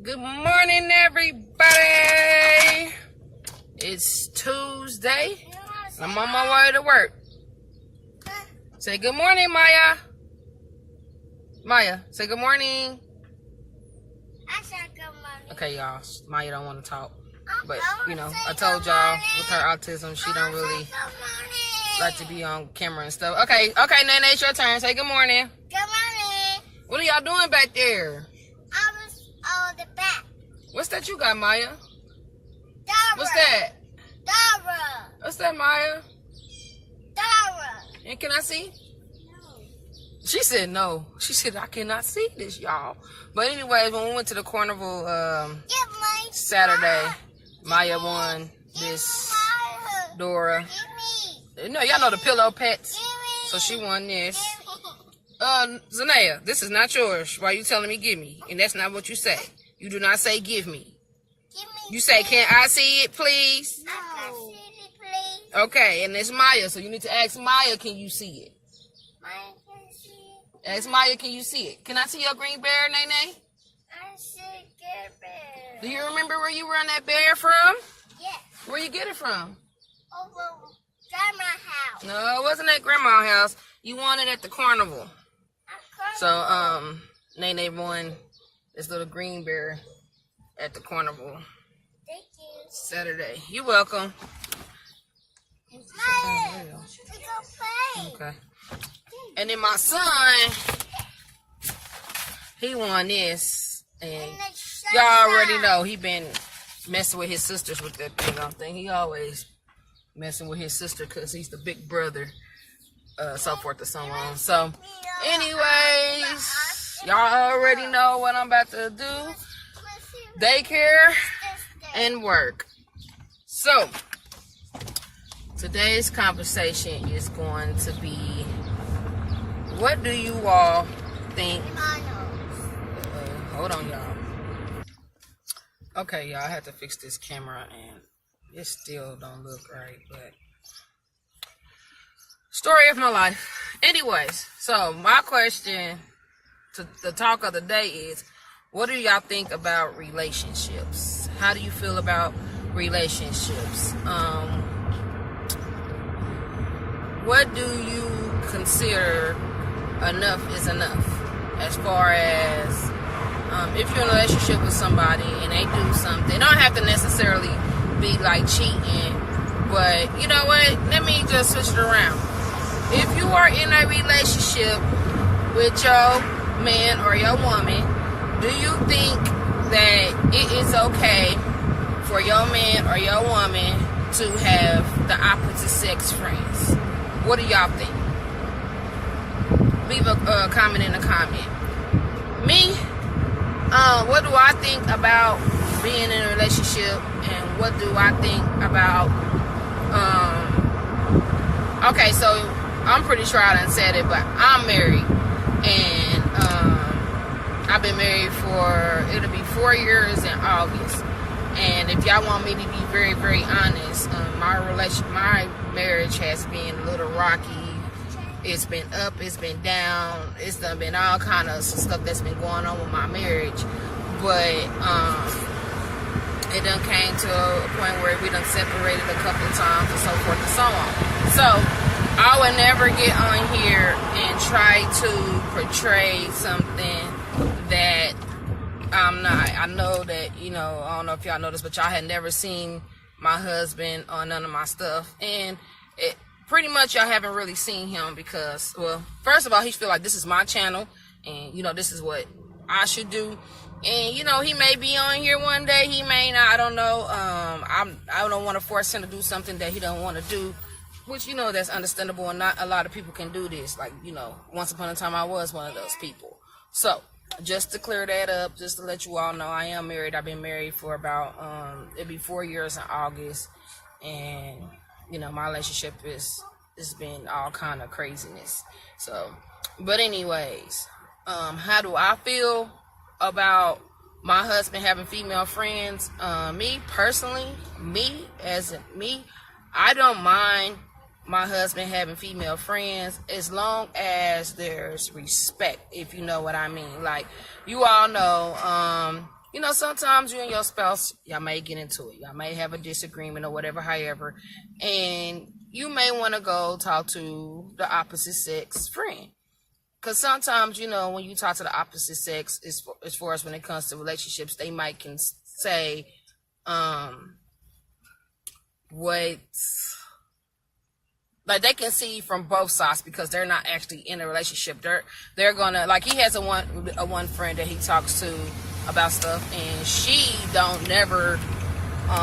Good morning, everybody. It's Tuesday. I'm on my way to work. Say good morning, Maya. Maya, say good morning. I said good morning. Okay, y'all. Maya don't want to talk. But, you know, I told y'all with her autism, she don't really like to be on camera and stuff. Okay, Nene, it's your turn. Say good morning. Good morning. What are y'all doing back there? I was on the back. What's that you got, Maya? Dara. What's that? Dara. What's that, Maya? Dara. And can I see? No. She said no. She said I cannot see this, y'all. But anyways, when we went to the carnival Saturday, Maya won this Dora. No, y'all know the pillow pets. So she won this. Zanaya, this is not yours. Why you telling me give me? And that's not what you say. You do not say give me. You say, can I see it, please? No. I can see it, please. Okay, and it's Maya, so you need to ask Maya, can you see it? Maya can see it. Ask Maya, can you see it? Can I see your green bear, Nene? I see good bear. Do you remember where you run that bear from? Yes. Where you get it from? Over Grandma's house. No, it wasn't at Grandma's house. You won it at the carnival. So, Nene won this little green bear at the carnival Thank you. Saturday. You're welcome. Maya, we go play. Okay. And then my son, he won this. And y'all already know he been messing with his sisters with that thing. He always messing with his sister because he's the big brother. So forth and so on. So, anyways, y'all already know what I'm about to do. Daycare and work. So, today's conversation is going to be, what do you all think? Hold on, y'all. Okay, y'all, I had to fix this camera and it still don't look right, but story of my life. Anyways, so my question to the talk of the day is, what do y'all think about relationships? How do you feel about relationships? What do you consider enough is enough? As far as if you're in a relationship with somebody and they do something, it don't have to necessarily be like cheating, but you know what? Let me just switch it around. If you are in a relationship with your man or your woman, do you think that it is okay for your man or your woman to have the opposite sex friends? What do y'all think? Leave a comment in the comment. Me, what do I think about being in a relationship, and what do I think about, okay, so I'm pretty sure I done said it, but I'm married, and I've been married for, it'll be 4 years in August. And if y'all want me to be very, very honest, my marriage has been a little rocky. It's been up, it's been down, it's done been all kind of stuff that's been going on with my marriage. But it done came to a point where we done separated a couple of times and so forth and so on. So I would never get on here and try to portray something that I'm not. I know that, you know, I don't know if y'all know this, but y'all had never seen my husband on none of my stuff. And it pretty much y'all haven't really seen him because, well, first of all, he feel like this is my channel and, you know, this is what I should do. And, you know, he may be on here one day, he may not, I don't know. I don't want to force him to do something that he don't want to do, which, you know, that's understandable, and not a lot of people can do this. Like, you know, once upon a time I was one of those people. So, just to clear that up, just to let you all know, I am married. I've been married for about, it'll be 4 years in August. And, you know, my relationship it's been all kind of craziness. So, but anyways, how do I feel about my husband having female friends? Me personally, I don't mind my husband having female friends as long as there's respect, if you know what I mean. Like, you all know, you know, sometimes you and your spouse, y'all may get into it. Y'all may have a disagreement or whatever, however. And you may want to go talk to the opposite sex friend. Because sometimes, you know, when you talk to the opposite sex, as far as when it comes to relationships, they might can say like they can see from both sides because they're not actually in a relationship. They're gonna, like, he has a one friend that he talks to about stuff, and she don't never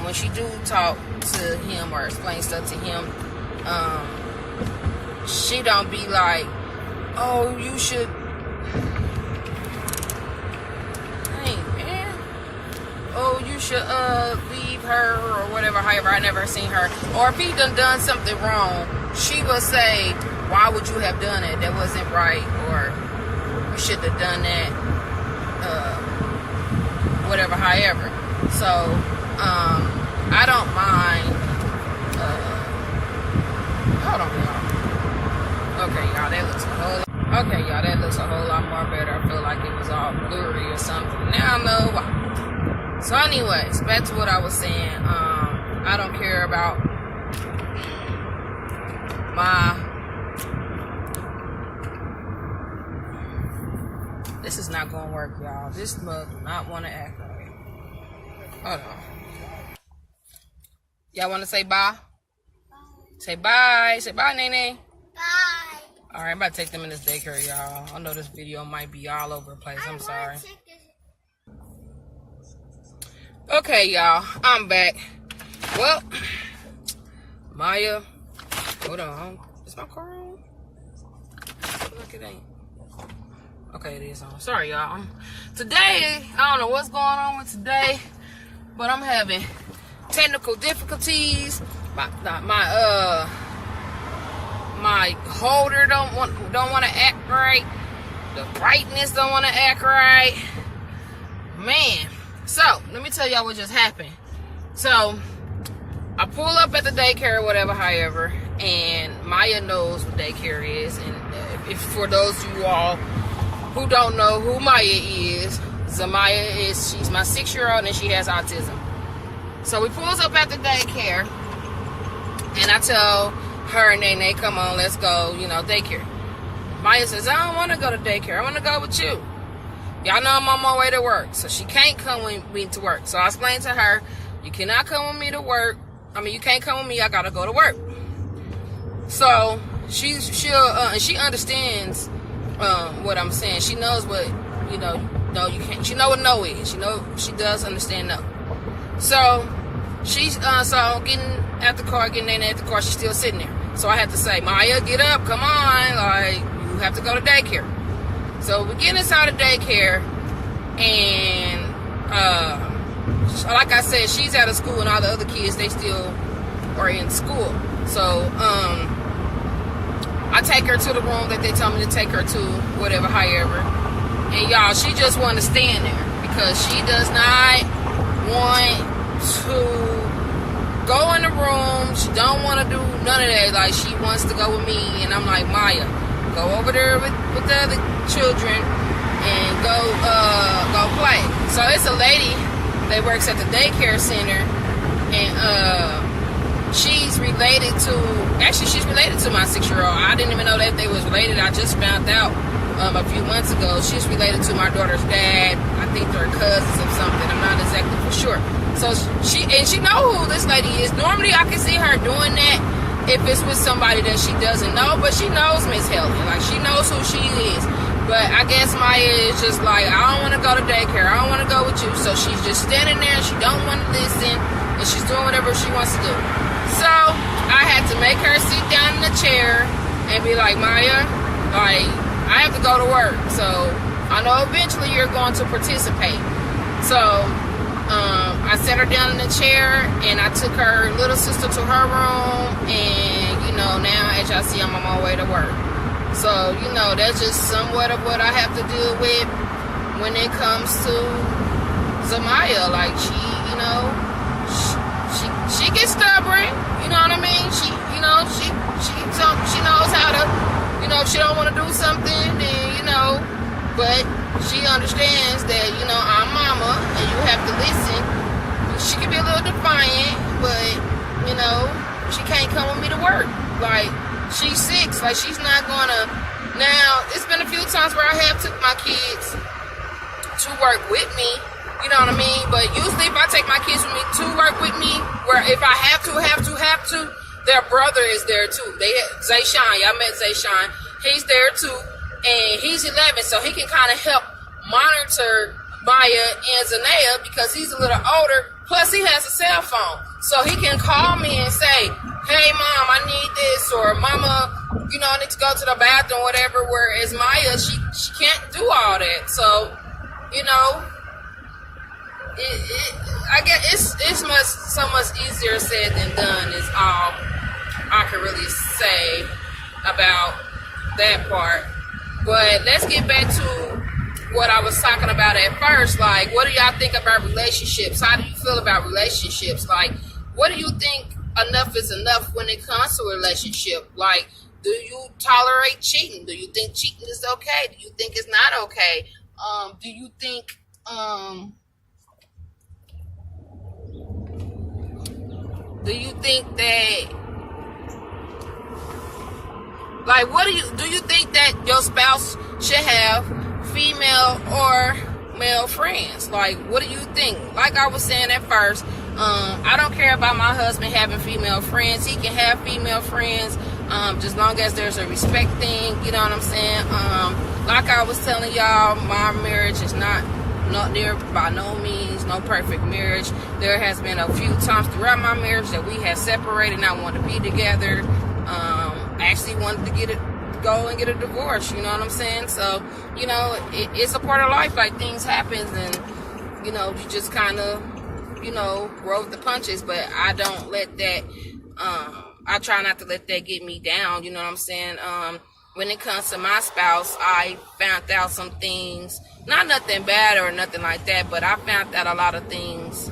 when she do talk to him or explain stuff to him, she don't be like, oh, you should, hey man, oh, you should leave her or whatever. However, I never seen her. Or if he done something wrong, she will say, why would you have done it? That wasn't right, or you shouldn't have done that, whatever, however. So I don't mind. Hold on, y'all. Okay, y'all, that looks a whole lot more better. I feel like it was all blurry or something. Now I know why. So anyways, back to what I was saying. I don't care about this is not gonna work, y'all. This mug do not want to act right. Hold on. Y'all want to say bye? Say bye. Say bye, Nene. Bye. All right, I'm about to take them in this daycare, y'all. I know this video might be all over the place. I'm sorry. Okay, y'all. I'm back. Well, Maya. Hold on. Is my car on? Look, it ain't. Okay, it is on. Sorry, y'all. Today, I don't know what's going on with today, but I'm having technical difficulties. My holder don't want to act right. The brightness don't want to act right. Man. So, let me tell y'all what just happened. So, I pull up at the daycare or whatever, however, and Maya knows what daycare is. And if for those of you all who don't know who Maya is, Zamaya is, she's my 6-year-old and she has autism. So we pulls up at the daycare, and I tell her and Nene, come on, let's go, you know, daycare. Maya says, I don't want to go to daycare. I want to go with you. Y'all know I'm on my way to work, so she can't come with me to work. So I explained to her, you cannot come with me to work. I mean, you can't come with me. I got to go to work. So she understands what I'm saying. She knows what, you know, no, you can't. She know what no is. She does understand no. So she's so getting at the car, getting in at the car. She's still sitting there. So I had to say, Maya, get up, come on, like you have to go to daycare. So we get inside of daycare, and like I said, she's out of school, and all the other kids, they still are in school. So I take her to the room that they told me to take her to, whatever, however. And y'all, she just want to stand there because she does not want to go in the room. She don't want to do none of that. Like, she wants to go with me, and I'm like, Maya, go over there with the other children and go play. So it's a lady that works at the daycare center, and she's related to my 6-year-old. I didn't even know that they was related. I just found out a few months ago. She's related to my daughter's dad. I think they're cousins or something. I'm not exactly for sure. So she know who this lady is. Normally I can see her doing that if it's with somebody that she doesn't know, but she knows Miss Helen. Like, she knows who she is. But I guess Maya is just like, I don't want to go to daycare. I don't want to go with you. So she's just standing there, and she don't want to listen, and she's doing whatever she wants to do. So I had to make her sit down in the chair and be like, Maya, like, I have to go to work. So I know eventually you're going to participate. So I sat her down in the chair, and I took her little sister to her room, and, you know, now as y'all see, I'm on my way to work. So, you know, that's just somewhat of what I have to deal with when it comes to Zamaya. Like, she, you know, she gets stubborn, you know what I mean? She knows how to, you know, if she don't want to do something, then, you know, but she understands that, you know, I'm mama and you have to listen. She can be a little defiant, but, you know, she can't come with me to work. Like, she's 6. Like, she's not gonna. Now, it's been a few times where I have took my kids to work with me. You know what I mean? But usually if I take my kids with me to work with me, where if I have to, their brother is there too. Zayshawn, y'all met Zayshawn. He's there too. And he's 11, so he can kind of help monitor Maya and Zanea because he's a little older. Plus, he has a cell phone. So he can call me and say, hey, Mom, I need this. Or, Mama, you know, I need to go to the bathroom, whatever. Whereas Maya, she can't do all that. So, you know, I guess it's so much easier said than done is all I can really say about that part. But let's get back to what I was talking about at first. Like, what do y'all think about relationships? How do you feel about relationships? Like, what do you think enough is enough when it comes to a relationship? Like, do you tolerate cheating? Do you think cheating is okay? Do you think it's not okay? Do you think that, like, what do you think that your spouse should have female or male friends? Like, what do you think? Like I was saying at first, I don't care about my husband having female friends. He can have female friends, just long as there's a respect thing, you know what I'm saying? Like I was telling y'all, my marriage is not there by no means, no perfect marriage. There has been a few times throughout my marriage that we had separated and I wanted to be together. Actually wanted to go and get a divorce, you know what I'm saying? So, you know, it's a part of life. Like, things happen and, you know, you just kind of, you know, roll with the punches. But I don't let that, I try not to let that get me down, you know what I'm saying? When it comes to my spouse, I found out some things, not nothing bad or nothing like that, but I found out a lot of things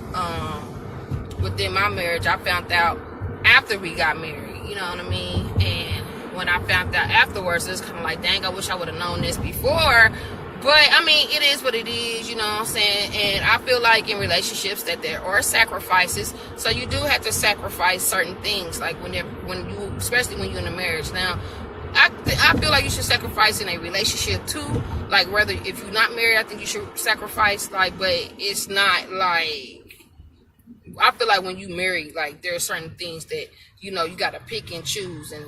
within my marriage. I found out after we got married, you know what I mean? And when I found out afterwards, it's kind of like, dang, I wish I would have known this before. But, I mean, it is what it is, you know what I'm saying? And I feel like in relationships that there are sacrifices. So you do have to sacrifice certain things, like especially when you're in a marriage. Now, I feel like you should sacrifice in a relationship too. Like, whether if you're not married, I think you should sacrifice. Like, but it's not like, I feel like when you marry, like, there are certain things that, you know, you got to pick and choose. And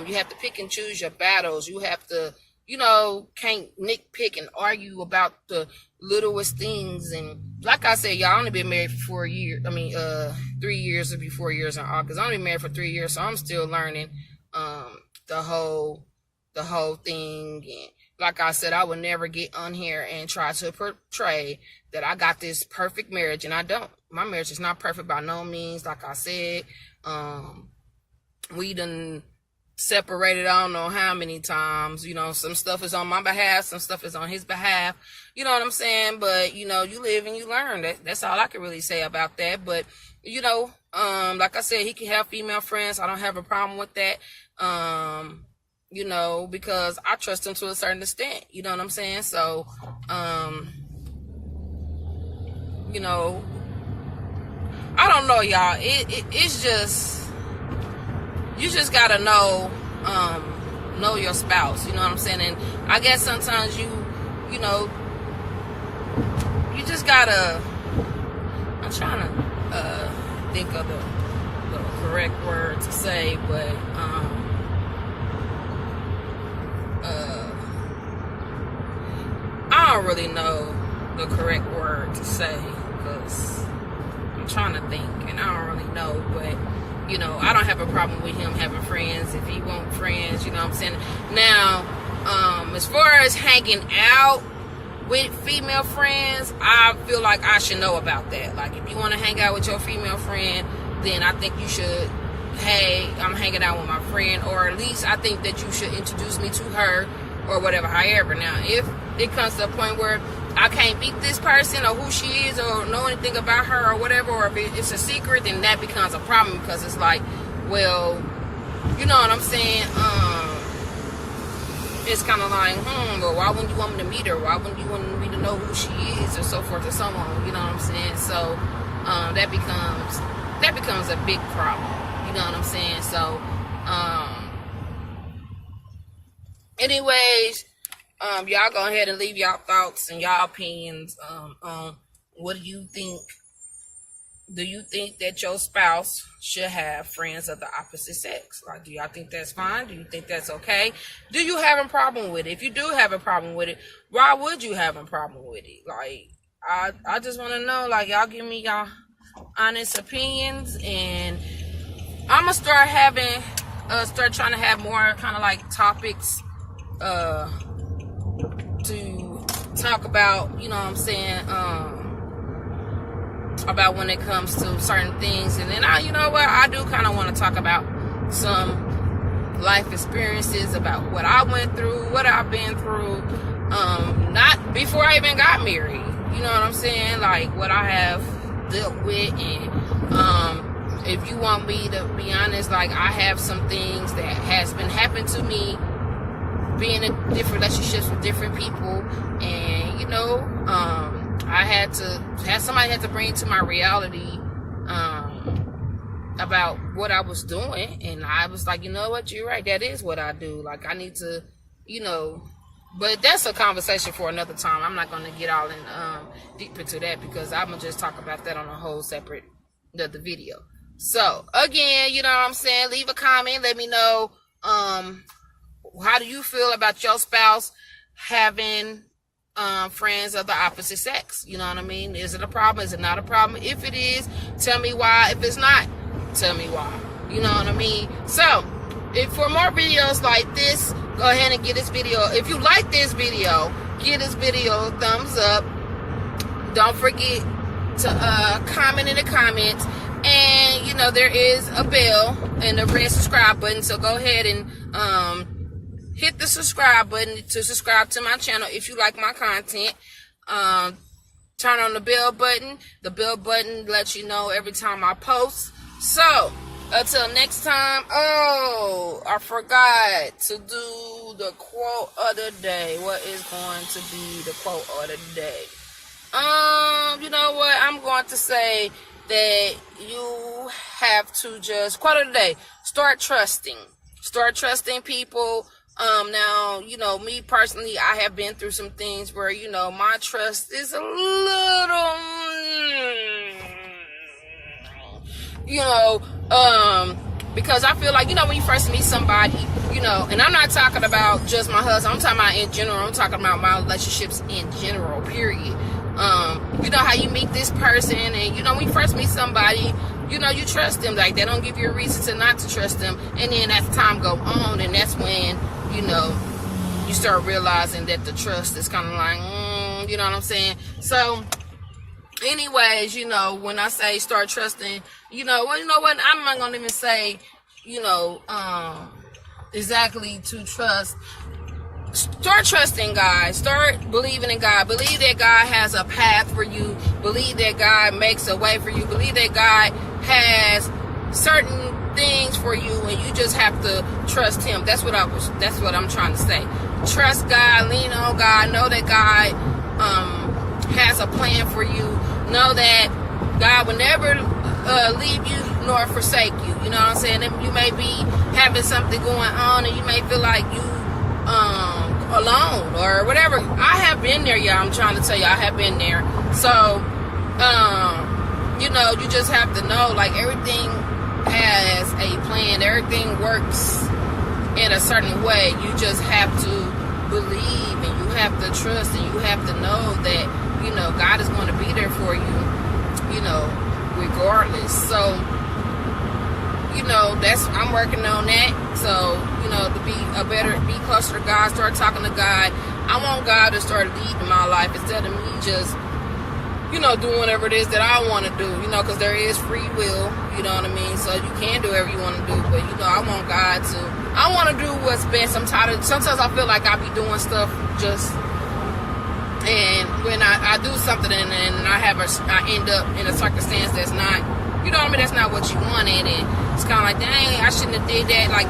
you have to pick and choose your battles. You have to, you know, can't nitpick and argue about the littlest things. And like I said, y'all, only been married for 4 years. I mean, 3 years. It'll be 4 years in August. I only been married for 3 years, so I'm still learning the whole thing. And like I said, I would never get on here and try to portray that I got this perfect marriage, and I don't. My marriage is not perfect by no means. Like I said, we done separated I don't know how many times. You know, some stuff is on my behalf, some stuff is on his behalf. You know what I'm saying? But, you know, you live and you learn. That's all I can really say about that. But, you know, like I said, he can have female friends. I don't have a problem with that. You know, because I trust him to a certain extent. You know what I'm saying? So, you know, I don't know, y'all. It's just, you just gotta know your spouse. You know what I'm saying? And I guess sometimes you know, you just gotta. I'm trying to think of the correct word to say, but I don't really know the correct word to say because I'm trying to think and I don't really know, but you know, I don't have a problem with him having friends if he wants friends, you know what I'm saying? Now, as far as hanging out with female friends, I feel like I should know about that. Like, if you want to hang out with your female friend, then I think you should, hey, I'm hanging out with my friend, or at least I think that you should introduce me to her or whatever. However, now, if it comes to a point where I can't beat this person or who she is or know anything about her or whatever, or if it's a secret, then that becomes a problem because it's like, well, you know what I'm saying? it's kind of like, well, why wouldn't you want me to meet her? Why wouldn't you want me to know who she is, or so forth and so on? You know what I'm saying? So that becomes a big problem. You know what I'm saying? So anyways, y'all go ahead and leave y'all thoughts and y'all opinions on what do you think. Do you think that your spouse should have friends of the opposite sex? Like, do y'all think that's fine? Do you think that's okay? Do you have a problem with it? If you do have a problem with it, why would you have a problem with it? Like, I just want to know, like, y'all give me y'all honest opinions, and I'm going to start trying to have more kind of like topics to talk about, you know what I'm saying, about when it comes to certain things. And then you know what, I do kind of want to talk about some life experiences, about what I went through, what I've been through, not before I even got married, you know what I'm saying, like what I have dealt with. And if you want me to be honest, like, I have some things that has been happening to me being in different relationships with different people, and you know, somebody had to bring to my reality about what I was doing, and I was like, you know what, you're right, that is what I do. Like, I need to, you know, but that's a conversation for another time. I'm not going to get all in deep into that, because I'm going to just talk about that on a whole separate the video. So again, you know what I'm saying, leave a comment, let me know how do you feel about your spouse having friends of the opposite sex? You know what I mean? Is it a problem? Is it not a problem? If it is, tell me why. If it's not, tell me why. You know what I mean? So, if for more videos like this, go ahead and give this video. If you like this video, give this video a thumbs up. Don't forget to comment in the comments. And, you know, there is a bell and a red subscribe button. So go ahead and hit the subscribe button to subscribe to my channel if you like my content. Turn on the bell button. The bell button lets you know every time I post. So, until next time. Oh, I forgot to do the quote of the day. What is going to be the quote of the day? You know what? I'm going to say that you have to just, quote of the day, start trusting. Start trusting people. Now, you know, me personally, I have been through some things where, you know, my trust is a little, you know, because I feel like, you know, when you first meet somebody, you know, and I'm not talking about just my husband, I'm talking about in general, I'm talking about my relationships in general, period. You know how you meet this person, and, you know, when you first meet somebody, you know, you trust them, like, they don't give you a reason to not to trust them, and then as time go on, and that's when, you know, you start realizing that the trust is kind of like, you know what I'm saying? So, anyways, you know, when I say start trusting, you know, well, you know what, I'm not gonna even say, you know, exactly to trust. Start trusting God. Start believing in God. Believe that God has a path for you. Believe that God makes a way for you. Believe that God has certain things for you, and you just have to trust Him. That's what I'm trying to say. Trust God. Lean on God. Know that God has a plan for you. Know that God will never leave you nor forsake you. You know what I'm saying? You may be having something going on, and you may feel like you alone or whatever. I have been there, y'all. I'm trying to tell you, I have been there. So, you know, you just have to know, like, everything has a plan. Everything works in a certain way. You just have to believe, and you have to trust, and you have to know that, you know, God is going to be there for you, you know, regardless. So, you know, I'm working on that. So, you know, to be closer to God, start talking to God. I want God to start leading my life instead of me just, you know, doing whatever it is that I want to do, you know, because there is free will, you know what I mean? So you can do whatever you want to do, but, you know, I want to do what's best. Sometimes I feel like I be doing stuff just, and when I do something and I end up in a circumstance that's not, you know what I mean, that's not what you wanted, and it's kind of like, dang, I shouldn't have did that. Like,